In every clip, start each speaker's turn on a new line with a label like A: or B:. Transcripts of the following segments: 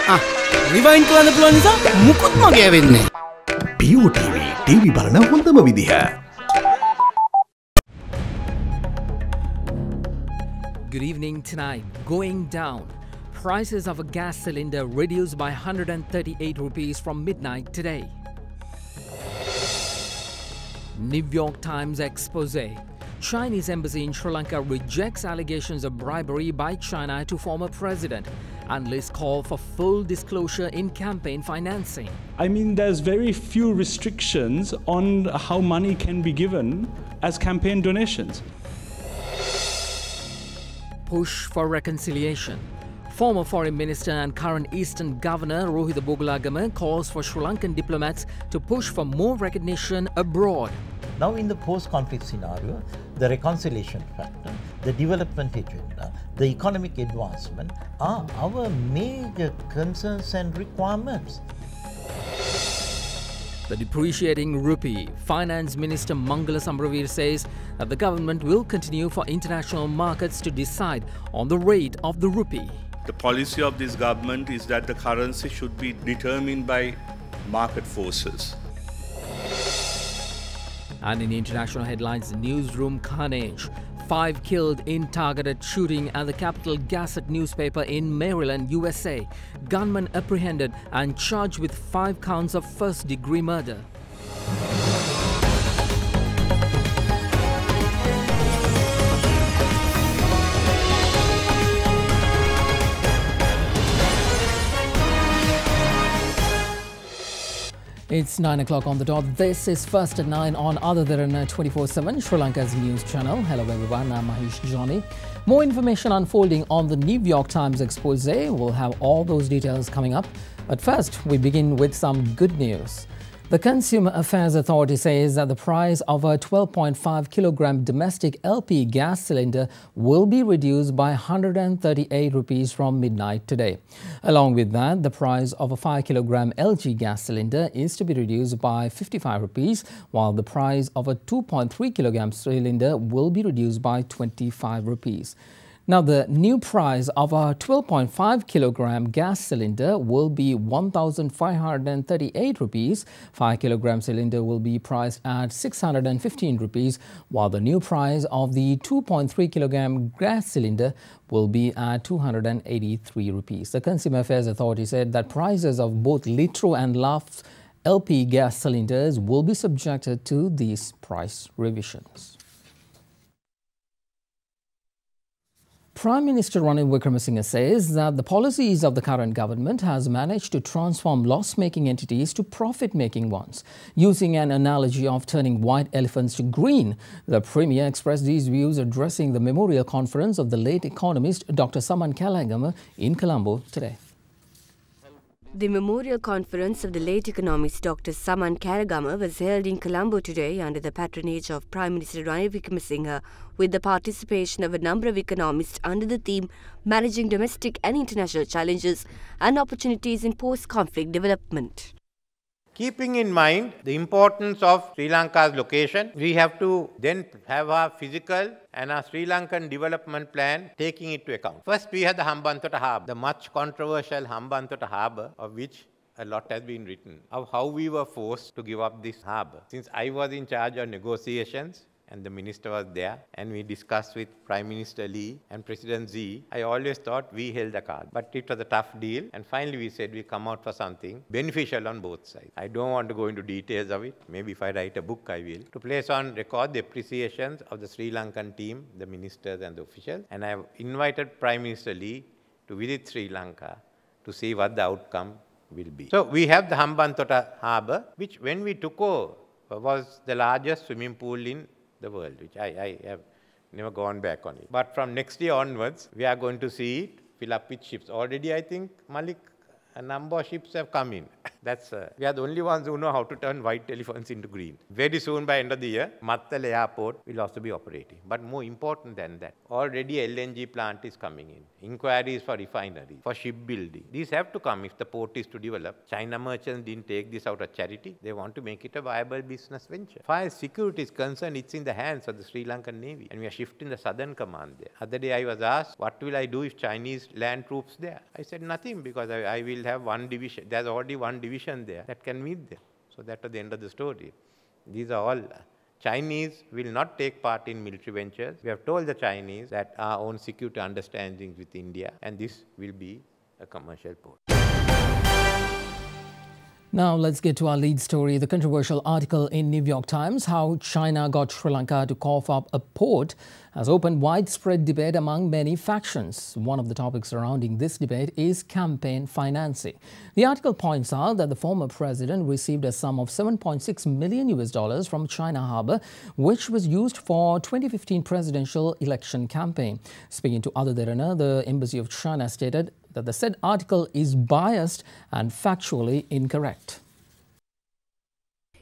A: Rewind කරන්න පුළුවන් නිසා මුකුත් මගේ වෙන්නේ.
B: BOTV TV බලන හොඳම විදිහ.
C: Good evening tonight. Going down. Prices of a gas cylinder reduced by 138 rupees from midnight today. New York Times expose. Chinese embassy in Sri Lanka rejects allegations of bribery by China to former president. Analysts call for full disclosure in campaign financing.
D: I mean, there's very few restrictions on how money can be given as campaign donations.
C: Push for reconciliation. Former Foreign Minister and current Eastern Governor Rohitha Bogalagama calls for Sri Lankan diplomats to push for more recognition abroad.
E: Now in the post-conflict scenario, the reconciliation factor, the development agenda, the economic advancement are our major concerns and requirements.
C: The depreciating rupee. Finance Minister Mangala Samravir says that the government will continue for international markets to decide on the rate of the rupee.
F: The policy of this government is that the currency should be determined by market forces.
C: And in international headlines, newsroom carnage. 5 killed in targeted shooting at the Capital Gazette newspaper in Maryland, USA. Gunman apprehended and charged with 5 counts of first-degree murder. It's 9 o'clock on the dot. This is First at 9 on Other Derana 24/7, Sri Lanka's news channel. Hello everyone, I'm Mahesh Johnny. More information unfolding on the New York Times expose. We'll have all those details coming up. But first, we begin with some good news. The Consumer Affairs Authority says that the price of a 12.5 kilogram domestic LP gas cylinder will be reduced by 138 rupees from midnight today. Along with that, the price of a 5 kilogram LG gas cylinder is to be reduced by 55 rupees, while the price of a 2.3 kilogram cylinder will be reduced by 25 rupees. Now, the new price of a 12.5 kilogram gas cylinder will be 1,538 rupees. 5 kilogram cylinder will be priced at 615 rupees, while the new price of the 2.3 kilogram gas cylinder will be at 283 rupees. The Consumer Affairs Authority said that prices of both litro and LAF LP gas cylinders will be subjected to these price revisions. Prime Minister Ranil Wickremesinghe says that the policies of the current government has managed to transform loss-making entities to profit-making ones. Using an analogy of turning white elephants to green, the Premier expressed these views addressing the memorial conference of the late economist Dr. Saman Kalagama in Colombo today.
G: The memorial conference of the late economist Dr. Saman Kalagama was held in Colombo today under the patronage of Prime Minister Ranil Wickremesinghe, with the participation of a number of economists under the theme Managing Domestic and International Challenges and Opportunities in Post-Conflict Development.
H: Keeping in mind the importance of Sri Lanka's location, we have to then have our physical and our Sri Lankan development plan taking it to account. First, we had the Hambantota Harbour, the much controversial Hambantota Harbour, of which a lot has been written, of how we were forced to give up this harbour. Since I was in charge of negotiations, and the minister was there, and we discussed with Prime Minister Lee and President Xi, I always thought we held the card. But it was a tough deal, and finally we said we come out for something beneficial on both sides. I don't want to go into details of it. Maybe if I write a book, I will. To place on record the appreciations of the Sri Lankan team, the ministers and the officials, and I have invited Prime Minister Lee to visit Sri Lanka to see what the outcome will be. So we have the Hambantota Harbour, which when we took over was the largest swimming pool in the world, which I have never gone back on it. But from next year onwards, we are going to see it fill up with ships. Already, I think, Malik, a number of ships have come in. We are the only ones who know how to turn white elephants into green. Very soon, by end of the year, Mattala Airport will also be operating. But more important than that, already LNG plant is coming in. Inquiries for refinery, for shipbuilding. These have to come if the port is to develop. China merchants didn't take this out of charity. They want to make it a viable business venture. As far as security is concerned, it's in the hands of the Sri Lankan Navy. And we are shifting the Southern Command there. Other day I was asked, what will I do if Chinese land troops there? I said nothing, because I will have one division. There's already one division there that can meet them. So that was the end of the story. These are all. Chinese will not take part in military ventures. We have told the Chinese that our own security understandings with India, and this will be a commercial port.
C: Now let's get to our lead story. The controversial article in New York Times, how China got Sri Lanka to cough up a port, has opened widespread debate among many factions. One of the topics surrounding this debate is campaign financing. The article points out that the former president received a sum of $7.6 million from China Harbour, which was used for 2015 presidential election campaign. Speaking to Ada Derana, the Embassy of China stated that the said article is biased and factually incorrect.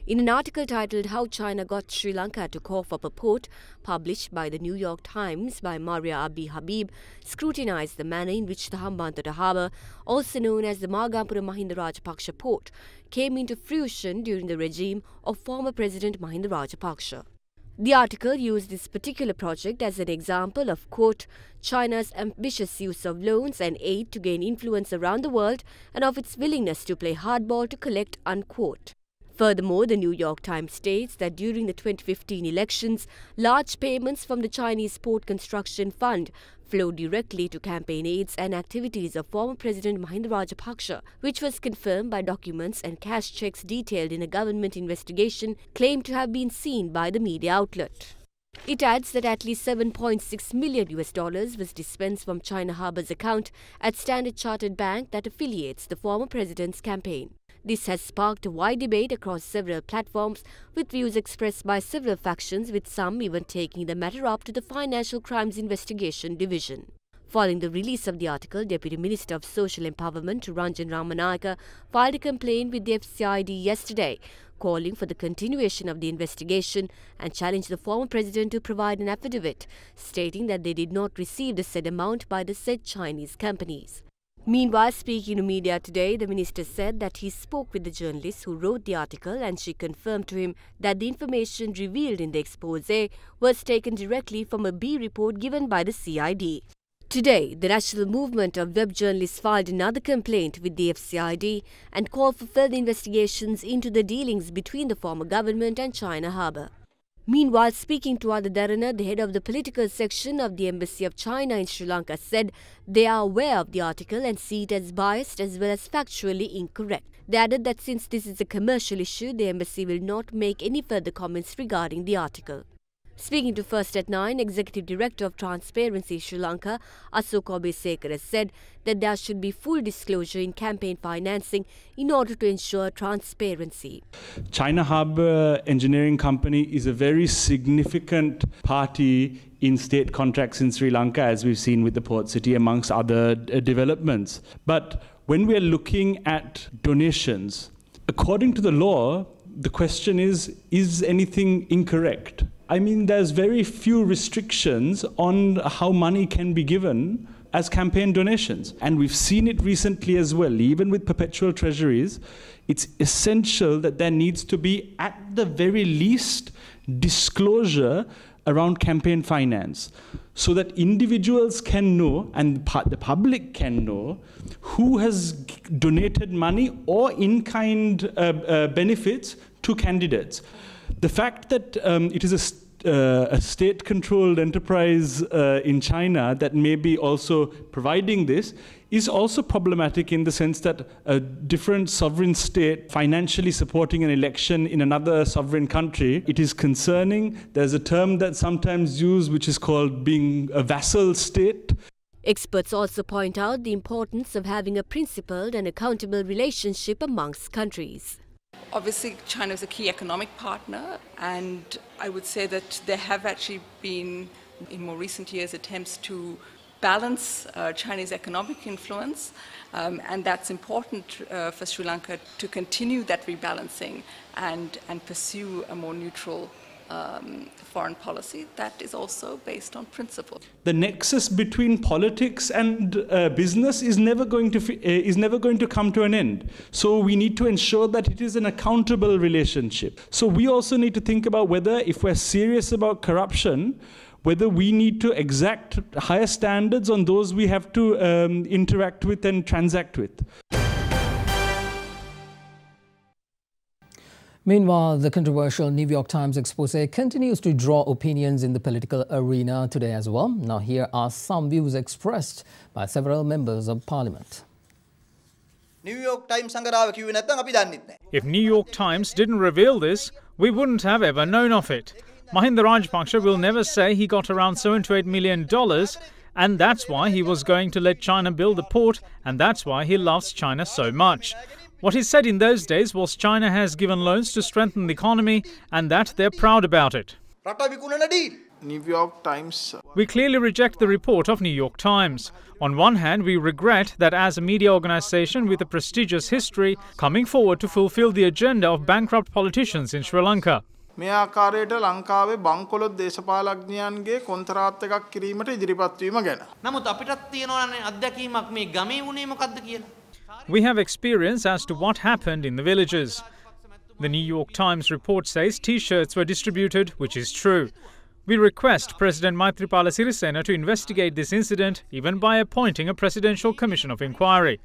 G: In an article titled How China Got Sri Lanka to Cough Up a Port, published by the New York Times by Maria Abi Habib, scrutinized the manner in which the Hambantota Harbour, also known as the Magampura Mahinda Rajapaksa port, came into fruition during the regime of former President Mahinda Rajapaksa. The article used this particular project as an example of, quote, China's ambitious use of loans and aid to gain influence around the world and of its willingness to play hardball to collect, unquote. Furthermore, the New York Times states that during the 2015 elections, large payments from the Chinese Port Construction Fund flowed directly to campaign aids and activities of former President Mahinda Rajapaksa, which was confirmed by documents and cash checks detailed in a government investigation claimed to have been seen by the media outlet. It adds that at least $7.6 million was dispensed from China Harbour's account at Standard Chartered Bank that affiliates the former president's campaign. This has sparked a wide debate across several platforms, with views expressed by several factions, with some even taking the matter up to the Financial Crimes Investigation Division. Following the release of the article, Deputy Minister of Social Empowerment Ranjan Ramanayaka filed a complaint with the FCID yesterday, calling for the continuation of the investigation and challenged the former president to provide an affidavit, stating that they did not receive the said amount by the said Chinese companies. Meanwhile, speaking to media today, the minister said that he spoke with the journalist who wrote the article, and she confirmed to him that the information revealed in the expose was taken directly from a B report given by the CID. Today, the National Movement of Web Journalists filed another complaint with the FCID and called for further investigations into the dealings between the former government and China Harbour. Meanwhile, speaking to Ada Derana, the head of the political section of the Embassy of China in Sri Lanka said they are aware of the article and see it as biased as well as factually incorrect. They added that since this is a commercial issue, the embassy will not make any further comments regarding the article. Speaking to First at 9, Executive Director of Transparency Sri Lanka, Asok Obesekara, said that there should be full disclosure in campaign financing in order to ensure transparency.
D: China Harbour Engineering Company is a very significant party in state contracts in Sri Lanka, as we've seen with the port city, amongst other developments. But when we are looking at donations, according to the law, the question is anything incorrect? I mean, there's very few restrictions on how money can be given as campaign donations. And we've seen it recently as well. Even with perpetual treasuries, it's essential that there needs to be, at the very least, disclosure around campaign finance, so that individuals can know and the public can know who has donated money or in-kind benefits to candidates. The fact that it is a state-controlled enterprise in China that may be also providing this is also problematic in the sense that a different sovereign state financially supporting an election in another sovereign country, it is concerning. There's a term that's sometimes used which is called being a vassal state.
G: Experts also point out the importance of having a principled and accountable relationship amongst countries.
I: Obviously, China is a key economic partner, and I would say that there have actually been, in more recent years, attempts to balance Chinese economic influence, and that's important for Sri Lanka to continue that rebalancing and pursue a more neutral foreign policy that is also based on principle.
D: The nexus between politics and business is never going to come to an end. So we need to ensure that it is an accountable relationship. So we also need to think about whether, if we're serious about corruption, whether we need to exact higher standards on those we have to interact with and transact with.
C: Meanwhile, the controversial New York Times expose continues to draw opinions in the political arena today as well. Now, here are some views expressed by several members of parliament.
J: If New York Times didn't reveal this, we wouldn't have ever known of it. Mahinda Rajapaksa will never say he got around $7 to $8 million, and that's why he was going to let China build the port, and that's why he loves China so much. What he said in those days was China has given loans to strengthen the economy and that they're proud about it.
K: New York Times.
J: We clearly reject the report of New York Times. On one hand, we regret that as a media organisation with a prestigious history, coming forward to fulfil the agenda of bankrupt politicians in Sri Lanka.
K: මේ ආකාරයට ලංකාවේ බංකොලොත් දේශපාලඥයන්ගේ කොන්ත්‍රාත් එකක් කිරීමට ඉදිරිපත් වීම ගැන.
A: නමුත් අපිටත් තියෙනවනේ අත්දැකීමක් මේ ගමේ වුණේ මොකද්ද කියලා.
J: We have experience as to what happened in the villages. The New York Times report says T-shirts were distributed, which is true. We request President Maithripala Sirisena to investigate this incident, even by appointing a presidential commission of inquiry.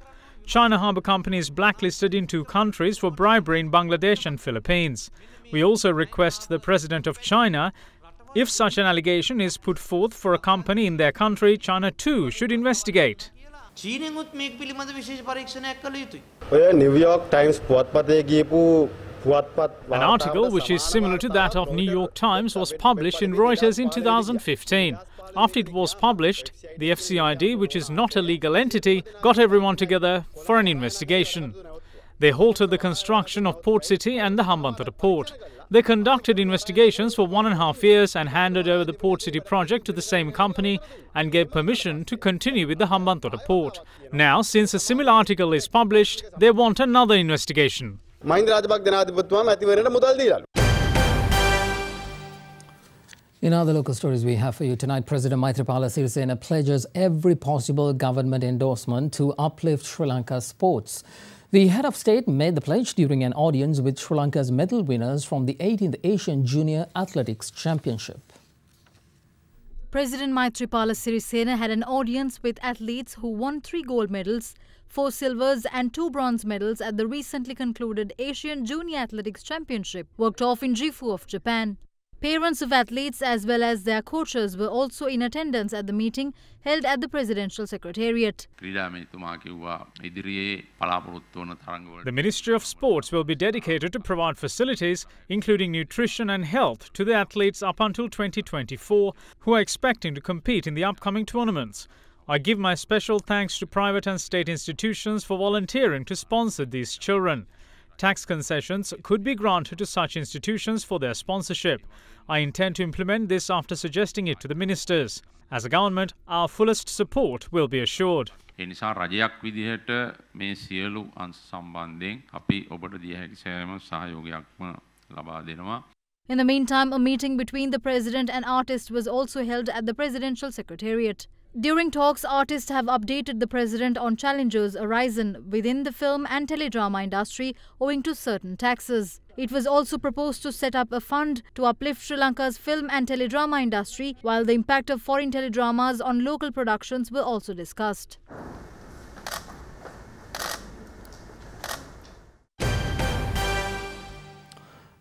J: China Harbour Company is blacklisted in 2 countries for bribery in Bangladesh and Philippines. We also request the President of China, if such an allegation is put forth for a company in their country, China too should investigate.
A: චීනෙමුත් මේක පිළිබඳ විශේෂ පරීක්ෂණයක් කළ යුතුයි.
L: ඔය New York Times පුවත්පතේ කියපු පුවත්පත්
J: An article which is similar to that of New York Times was published in Reuters in 2015. After it was published, the FCID, which is not a legal entity, got everyone together for an investigation. They halted the construction of Port City and the Hambantota port. They conducted investigations for 1.5 years and handed over the Port City project to the same company and gave permission to continue with the Hambantota port. Now, since a similar article is published, they want another investigation.
C: In other local stories we have for you tonight, President Maithripala Sirisena pledges every possible government endorsement to uplift Sri Lanka's sports. The head of state made the pledge during an audience with Sri Lanka's medal winners from the 18th Asian Junior Athletics Championship.
M: President Maithripala Sirisena had an audience with athletes who won 3 gold medals, 4 silvers and 2 bronze medals at the recently concluded Asian Junior Athletics Championship, worked off in Gifu of Japan. Parents of athletes as well as their coaches were also in attendance at the meeting held at the Presidential Secretariat.
J: The Ministry of Sports will be dedicated to provide facilities, including nutrition and health, to the athletes up until 2024 who are expecting to compete in the upcoming tournaments. I give my special thanks to private and state institutions for volunteering to sponsor these children. Tax concessions could be granted to such institutions for their sponsorship. I intend to implement this after suggesting it to the ministers. As a government, our fullest support will be assured.
N: ඒ නිසා රජයක් විදිහට මේ සියලු අංශ සම්බන්ධයෙන් අපි ඔබට දිය හැකි සෑම සහයෝගයක්ම ලබා දෙනවා.
M: In the meantime, a meeting between the president and artists was also held at the Presidential Secretariat. During talks, artists have updated the president on challenges arisen within the film and teledrama industry owing to certain taxes. It was also proposed to set up a fund to uplift Sri Lanka's film and teledrama industry, while the impact of foreign teledramas on local productions were also discussed.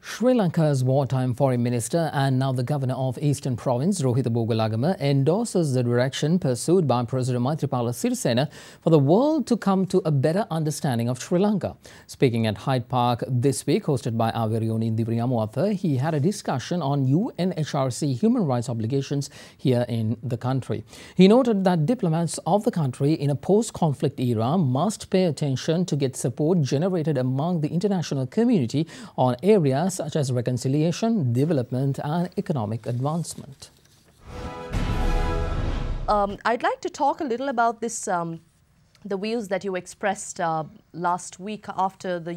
C: Sri Lanka's wartime foreign minister and now the governor of Eastern Province, Rohitha Bogalagama, endorses the direction pursued by President Maithripala Sirisena for the world to come to a better understanding of Sri Lanka. Speaking at Hyde Park this week, hosted by our very own Indivri Amuatha, he had a discussion on UNHRC human rights obligations here in the country. He noted that diplomats of the country in a post-conflict era must pay attention to get support generated among the international community on areas such as reconciliation, development and economic advancement.
O: I'd like to talk a little about this, the views that you expressed last week after the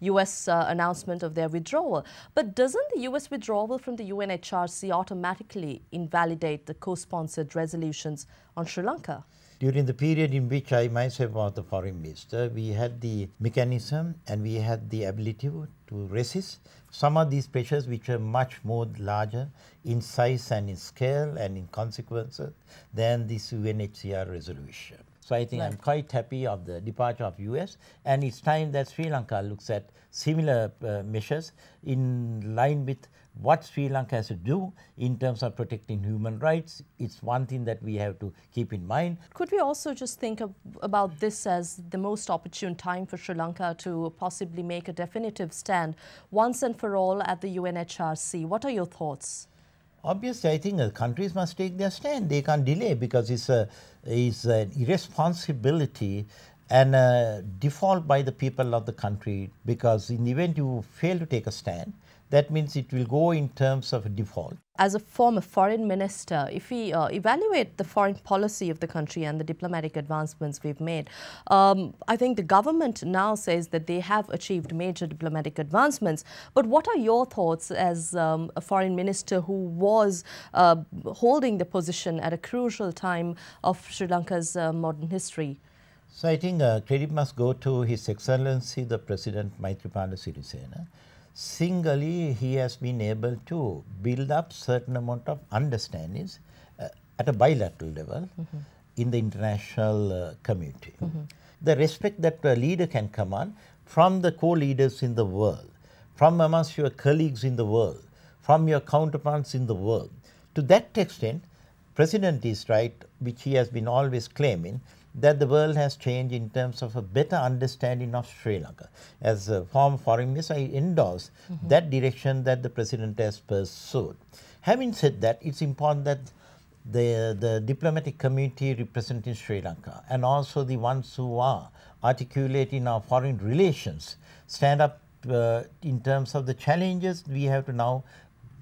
O: US announcement of their withdrawal. But doesn't the US withdrawal from the UNHRC automatically invalidate the co-sponsored resolutions on Sri Lanka?
E: During the period in which I myself was the foreign minister, we had the mechanism and we had the ability to resist some of these pressures which are much more larger in size and in scale and in consequences than this UNHCR resolution. So I think I'm quite happy of the departure of US, and it's time that Sri Lanka looks at similar measures in line with what Sri Lanka has to do in terms of protecting human rights. It's one thing that we have to keep in mind.
O: Could we also just think about this as the most opportune time for Sri Lanka to possibly make a definitive stand once and for all at the UNHRC? What are your thoughts?
E: Obviously, I think countries must take their stand. They can't delay because it's an irresponsibility and a default by the people of the country, because in the event you fail to take a stand, that means it will go in terms of a default.
O: As a former foreign minister, if we evaluate the foreign policy of the country and the diplomatic advancements we've made, I think the government now says that they have achieved major diplomatic advancements. But what are your thoughts as a foreign minister who was holding the position at a crucial time of Sri Lanka's modern history?
E: So I think credit must go to His Excellency the President Maithripala Sirisena. Singly, he has been able to build up certain amount of understandings at a bilateral level in the international community. The respect that a leader can command from the co-leaders in the world, from amongst your colleagues in the world, from your counterparts in the world. To that extent, President is right, which he has been always claiming, that the world has changed in terms of a better understanding of Sri Lanka. As a former foreign minister, I endorse that direction that the President has pursued. Having said that, it's important that the diplomatic community representing Sri Lanka and also the ones who are articulating our foreign relations stand up in terms of the challenges we have to now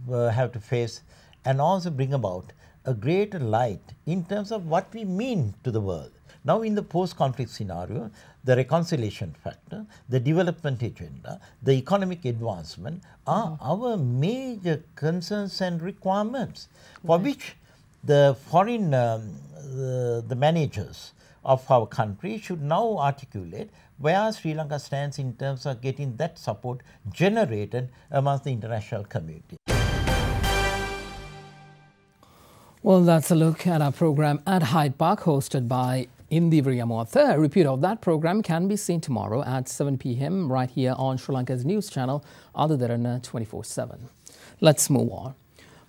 E: have to face, and also bring about a greater light in terms of what we mean to the world. Now, in the post-conflict scenario, the reconciliation factor, the development agenda, the economic advancement are our major concerns and requirements, for which the foreign the managers of our country should now articulate where Sri Lanka stands in terms of getting that support generated amongst the international community.
C: Well, that's a look at our program at Hyde Park, hosted by Indi Vriyamotha. A repeat of that program can be seen tomorrow at 7 p.m. right here on Sri Lanka's news channel, Ada Derana 24/7. Let's move on.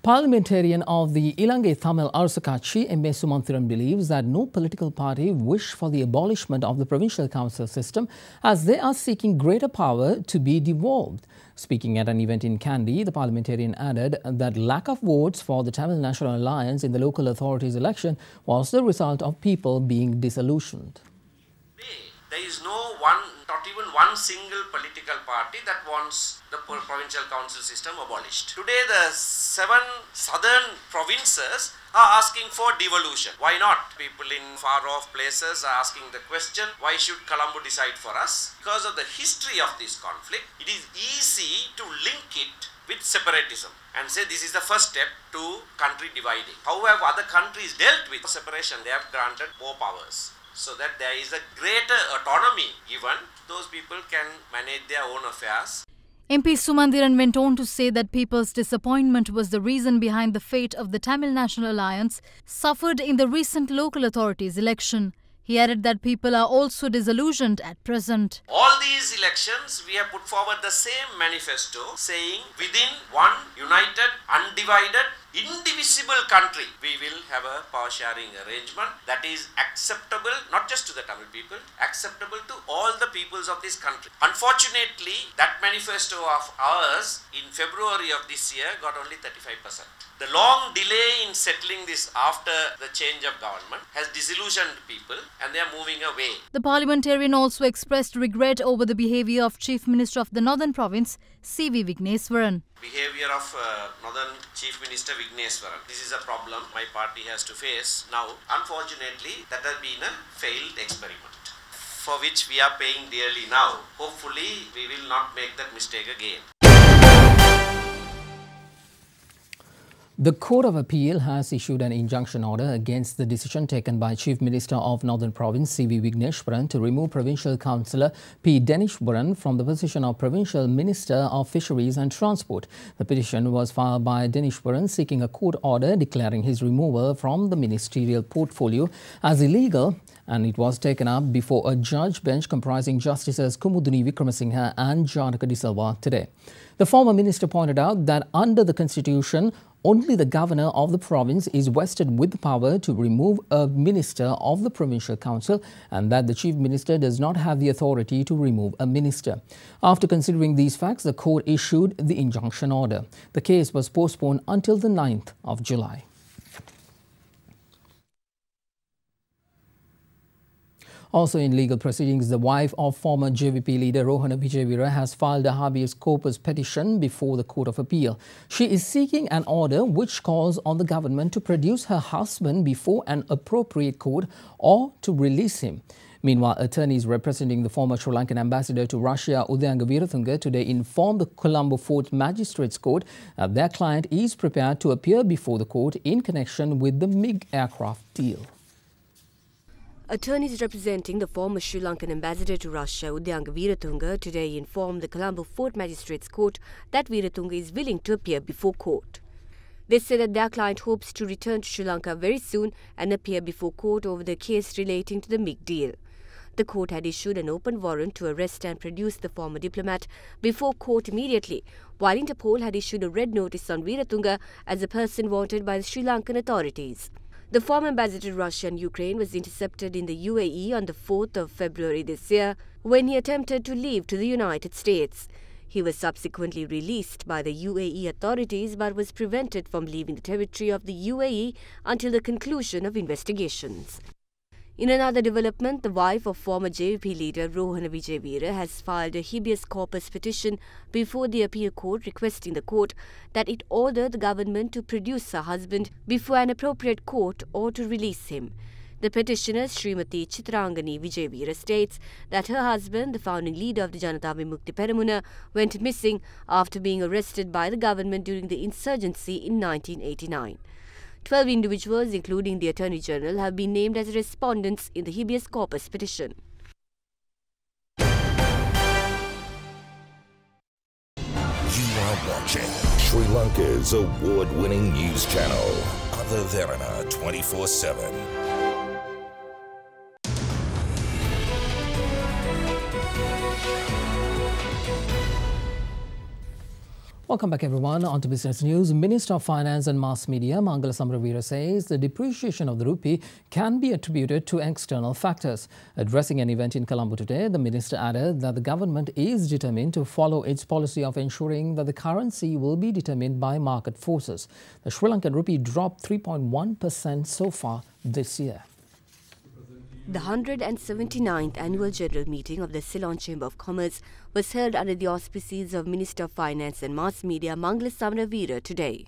C: Parliamentarian of the Ilangai Tamil Arusakachi, M.A. Sumanthiran, believes that no political party wish for the abolishment of the provincial council system, as they are seeking greater power to be devolved. Speaking at an event in Kandy, the parliamentarian added that lack of votes for the Tamil National Alliance in the local authorities election was the result of people being disillusioned.
P: There is not even one single political party that wants the provincial council system abolished. Today, the 7 southern provinces are asking for devolution. Why not? People in far-off places are asking the question, why should Colombo decide for us? Because of the history of this conflict, it is easy to link it with separatism and say this is the first step to country dividing. However, other countries dealt with separation. They have granted more powers, so that there is a greater autonomy given. Those people can manage their own affairs.
M: MP Sumanthiran went on to say that people's disappointment was the reason behind the fate of the Tamil National Alliance suffered in the recent local authorities election. He added that people are also disillusioned at present.
P: All these elections, we have put forward the same manifesto saying within one united, undivided, indivisible country, we will have a power sharing arrangement that is acceptable not just to the Tamil people, acceptable to all the peoples of this country. Unfortunately, that manifesto of ours in February of this year got only 35%. The long delay in settling this after the change of government has disillusioned people and they are moving away.
M: The parliamentarian also expressed regret over the behaviour of Chief Minister of the Northern Province, C.V. Vigneswaran.
P: Behavior of Northern Chief Minister Vigneswaran. This is a problem my party has to face now. Unfortunately, that has been a failed experiment, for which we are paying dearly now. Hopefully, we will not make that mistake again.
C: The Court of Appeal has issued an injunction order against the decision taken by Chief Minister of Northern Province C.V. Vigneswaran to remove Provincial Councillor P. Denishwaran from the position of Provincial Minister of Fisheries and Transport. The petition was filed by Denishwaran seeking a court order declaring his removal from the ministerial portfolio as illegal, and it was taken up before a judge bench comprising Justices Kumuduni Wickramasinghe and Janaka De Silva today. The former minister pointed out that under the Constitution, only the governor of the province is vested with the power to remove a minister of the provincial council, and that the chief minister does not have the authority to remove a minister. After considering these facts, the court issued the injunction order. The case was postponed until the 9th of July. Also in legal proceedings, the wife of former JVP leader Rohana Vijayveera has filed a habeas corpus petition before the Court of Appeal. She is seeking an order which calls on the government to produce her husband before an appropriate court or to release him. Meanwhile, attorneys representing the former Sri Lankan ambassador to Russia, Udayanga Weerathunga, today informed the Colombo 4th Magistrates Court that their client is prepared to appear before the court in connection with the MiG aircraft deal.
G: Attorneys representing the former Sri Lankan ambassador to Russia, Udayanga Weerathunga, today informed the Colombo 4th Magistrates Court that Weerathunga is willing to appear before court. They said that their client hopes to return to Sri Lanka very soon and appear before court over the case relating to the MiG deal. The court had issued an open warrant to arrest and produce the former diplomat before court immediately, while Interpol had issued a red notice on Weerathunga as a person wanted by the Sri Lankan authorities. The former ambassador to Russia and Ukraine was intercepted in the UAE on the 4th of February this year when he attempted to leave to the United States. He was subsequently released by the UAE authorities but was prevented from leaving the territory of the UAE until the conclusion of investigations. In another development, the wife of former JVP leader Rohana Vijayveera has filed a habeas corpus petition before the appeal court requesting the court that it order the government to produce her husband before an appropriate court or to release him. The petitioner, Srimati Chitrangani Vijayveera, states that her husband, the founding leader of the Janata Vimukti Peramuna, went missing after being arrested by the government during the insurgency in 1989. 12 individuals, including the Attorney General, have been named as respondents in the habeas corpus petition.
Q: You are watching Sri Lanka's award-winning news channel, Derana 24/7.
C: Welcome back everyone. On to business news. Minister of Finance and Mass Media Mangala Samaraveera says the depreciation of the rupee can be attributed to external factors. Addressing an event in Colombo today, the minister added that the government is determined to follow its policy of ensuring that the currency will be determined by market forces. The Sri Lankan rupee dropped 3.1% so far this year.
G: The 179th Annual General Meeting of the Ceylon Chamber of Commerce was held under the auspices of Minister of Finance and Mass Media Mangala Samaraveera today.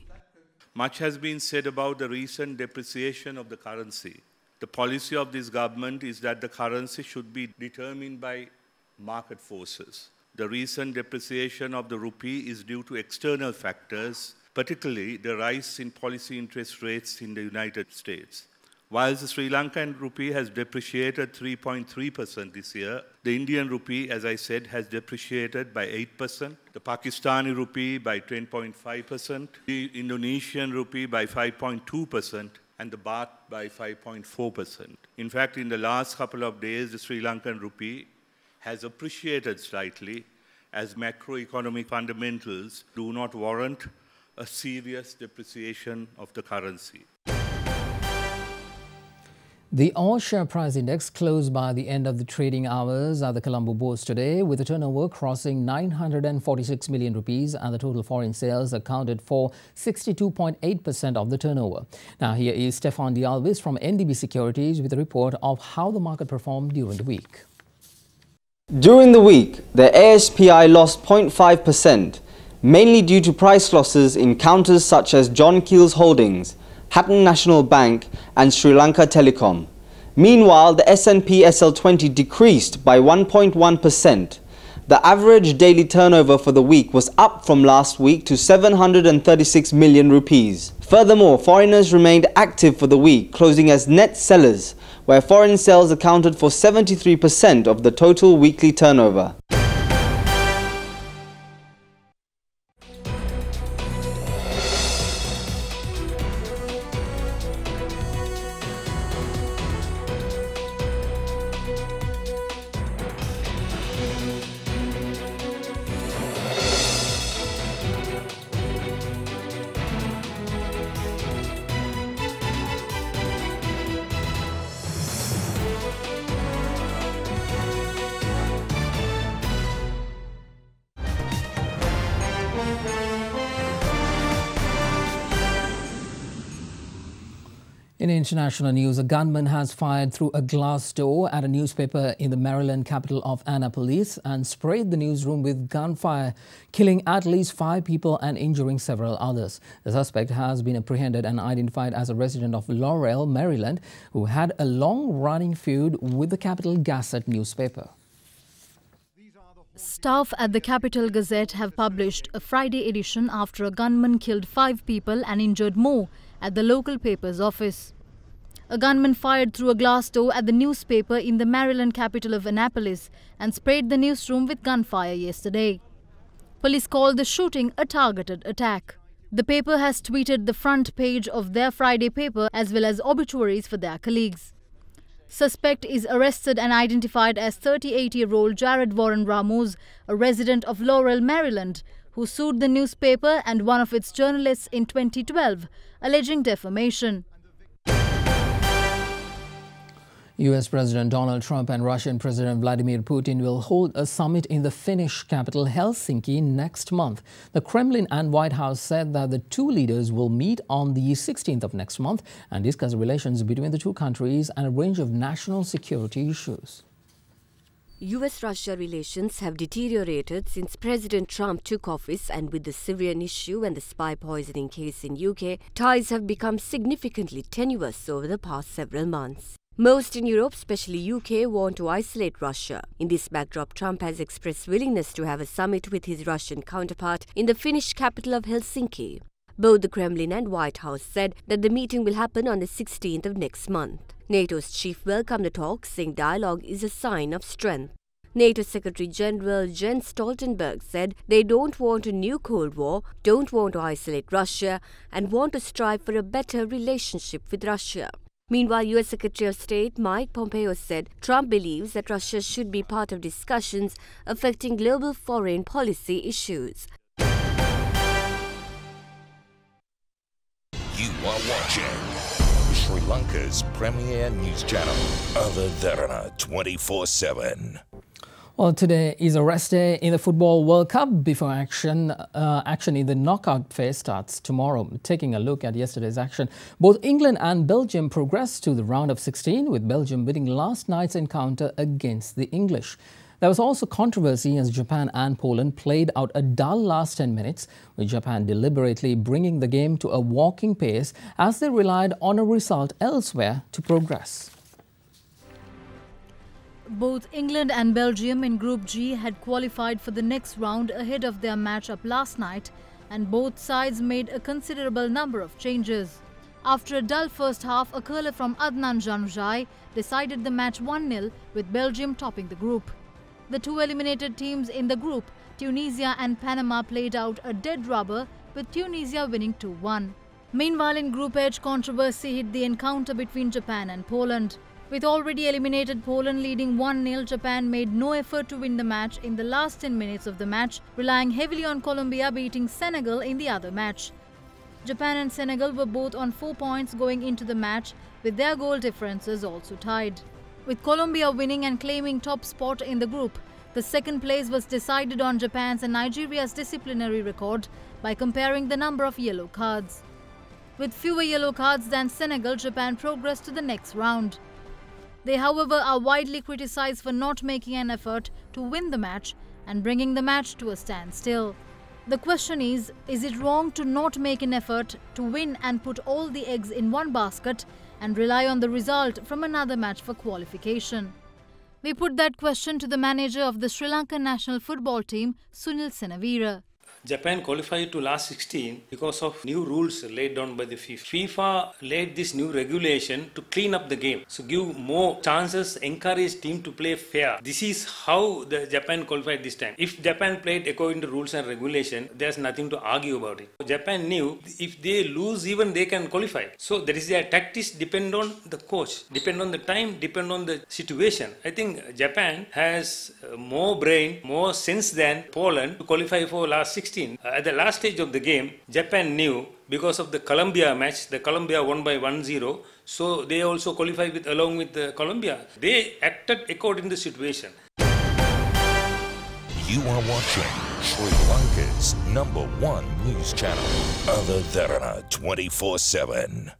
F: Much has been said about the recent depreciation of the currency. The policy of this government is that the currency should be determined by market forces. The recent depreciation of the rupee is due to external factors, particularly the rise in policy interest rates in the United States. While the Sri Lankan rupee has depreciated 3.3% this year, the Indian rupee, as I said, has depreciated by 8%, the Pakistani rupee by 10.5%, the Indonesian rupee by 5.2%, and the baht by 5.4%. In fact, in the last couple of days, the Sri Lankan rupee has appreciated slightly as macroeconomic fundamentals do not warrant a serious depreciation of the currency.
C: The All Share Price Index closed by the end of the trading hours at the Colombo Bourse today with a turnover crossing 946 million rupees and the total foreign sales accounted for 62.8% of the turnover. Now here is Stefan Dialvis from NDB Securities with a report of how the market performed during the week.
R: During the week, the ASPI lost 0.5%, mainly due to price losses in counters such as John Keel's Holdings, Hatton National Bank and Sri Lanka Telecom. Meanwhile, the S&P SL20 decreased by 1.1%. The average daily turnover for the week was up from last week to 736 million rupees. Furthermore, foreigners remained active for the week, closing as net sellers, where foreign sales accounted for 73% of the total weekly turnover.
C: In international news, a gunman has fired through a glass door at a newspaper in the Maryland capital of Annapolis and sprayed the newsroom with gunfire, killing at least 5 people and injuring several others. The suspect has been apprehended and identified as a resident of Laurel, Maryland, who had a long-running feud with the Capital Gazette newspaper.
M: Staff at the Capital Gazette have published a Friday edition after a gunman killed 5 people and injured more at the local paper's office. A gunman fired through a glass door at the newspaper in the Maryland capital of Annapolis and sprayed the newsroom with gunfire yesterday. Police called the shooting a targeted attack. The paper has tweeted the front page of their Friday paper as well as obituaries for their colleagues. Suspect is arrested and identified as 38-year-old Jared Warren Ramos, a resident of Laurel, Maryland, who sued the newspaper and one of its journalists in 2012, alleging defamation.
C: US President Donald Trump and Russian President Vladimir Putin will hold a summit in the Finnish capital Helsinki next month. The Kremlin and White House said that the two leaders will meet on the 16th of next month and discuss relations between the two countries and a range of national security issues.
G: US-Russia relations have deteriorated since President Trump took office, and with the Syrian issue and the spy poisoning case in UK, ties have become significantly tenuous over the past several months. Most in Europe, especially UK, want to isolate Russia. In this backdrop, Trump has expressed willingness to have a summit with his Russian counterpart in the Finnish capital of Helsinki. Both the Kremlin and White House said that the meeting will happen on the 16th of next month. NATO's chief welcomed the talks, saying dialogue is a sign of strength. NATO Secretary General Jens Stoltenberg said they don't want a new Cold War, don't want to isolate Russia, and want to strive for a better relationship with Russia. Meanwhile, US Secretary of State Mike Pompeo said Trump believes that Russia should be part of discussions affecting global foreign policy issues.
Q: You are watching Sri Lanka's premier news channel, Other Derana 24/7.
C: Well, today is a rest day in the Football World Cup before action in the knockout phase starts tomorrow. Taking a look at yesterday's action, both England and Belgium progressed to the round of 16, with Belgium winning last night's encounter against the English. There was also controversy as Japan and Poland played out a dull last 10 minutes, with Japan deliberately bringing the game to a walking pace as they relied on a result elsewhere to progress.
M: Both England and Belgium in Group G had qualified for the next round ahead of their match-up last night, and both sides made a considerable number of changes. After a dull first half, a curler from Adnan Januzaj decided the match 1-0, with Belgium topping the group. The two eliminated teams in the group, Tunisia and Panama, played out a dead rubber, with Tunisia winning 2-1. Meanwhile, in Group H, controversy hit the encounter between Japan and Poland. With already eliminated Poland leading 1-0, Japan made no effort to win the match in the last 10 minutes of the match, relying heavily on Colombia beating Senegal in the other match. Japan and Senegal were both on 4 points going into the match, with their goal differences also tied. With Colombia winning and claiming top spot in the group, the second place was decided on Japan's and Nigeria's disciplinary record by comparing the number of yellow cards. With fewer yellow cards than Senegal, Japan progressed to the next round. They, however, are widely criticized for not making an effort to win the match and bringing the match to a standstill. The question is it wrong to not make an effort to win and put all the eggs in one basket and rely on the result from another match for qualification? We put that question to the manager of the Sri Lankan national football team, Sunil Senavira.
S: Japan qualified to last 16 because of new rules laid down by the FIFA. FIFA laid this new regulation to clean up the game. So give more chances, encourage team to play fair. This is how the Japan qualified this time. If Japan played according to rules and regulation, there's nothing to argue about it. Japan knew if they lose even they can qualify. So there is their tactics depend on the coach, depend on the time, depend on the situation. I think Japan has more brain, more sense than Poland to qualify for last 16. At the last stage of the game, Japan knew because of the Colombia match, the Colombia won by 1-0, so they also qualified along with Colombia. They acted according to the situation.
Q: You are watching Sri Lanka's #1 news channel, Derana 24/7.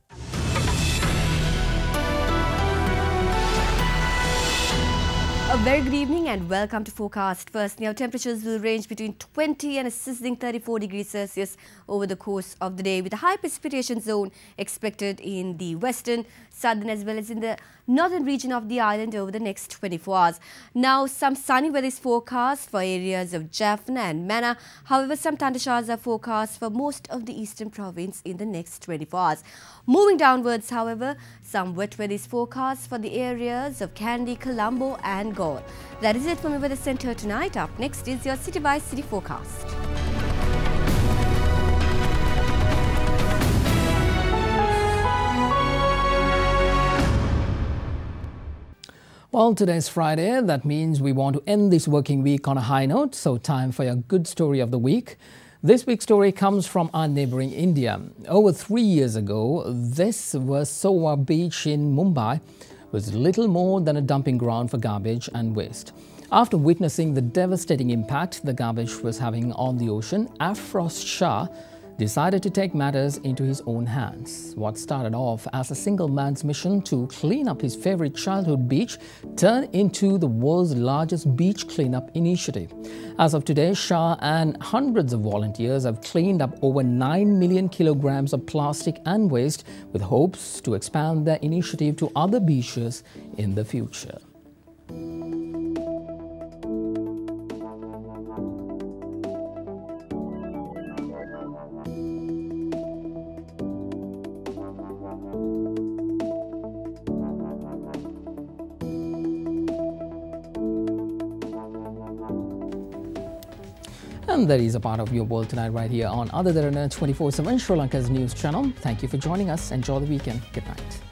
G: A very good evening and welcome to Forecast. Firstly, our temperatures will range between 20 and a sizzling 34 degrees Celsius over the course of the day, with a high precipitation zone expected in the western, southern as well as in the northern region of the island over the next 24 hours. Now, some sunny weather is forecast for areas of Jaffna and Mannar. However, some thundershowers are forecast for most of the eastern province in the next 24 hours. Moving downwards, however, some wet weather is forecast for the areas of Kandy, Colombo and Galle. That is it from the Weather Centre tonight. Up next is your city-by-city forecast.
C: Well, today's Friday. That means we want to end this working week on a high note. So time for your good story of the week. This week's story comes from our neighbouring India. Over 3 years ago, this Versova beach in Mumbai was little more than a dumping ground for garbage and waste. After witnessing the devastating impact the garbage was having on the ocean, Afroz Shah decided to take matters into his own hands. What started off as a single man's mission to clean up his favourite childhood beach turned into the world's largest beach cleanup initiative. As of today, Shah and hundreds of volunteers have cleaned up over 9 million kilograms of plastic and waste, with hopes to expand their initiative to other beaches in the future. And that is a part of your world tonight right here on Derana 24/7, Sri Lanka's news channel. Thank you for joining us. Enjoy the weekend. Good night.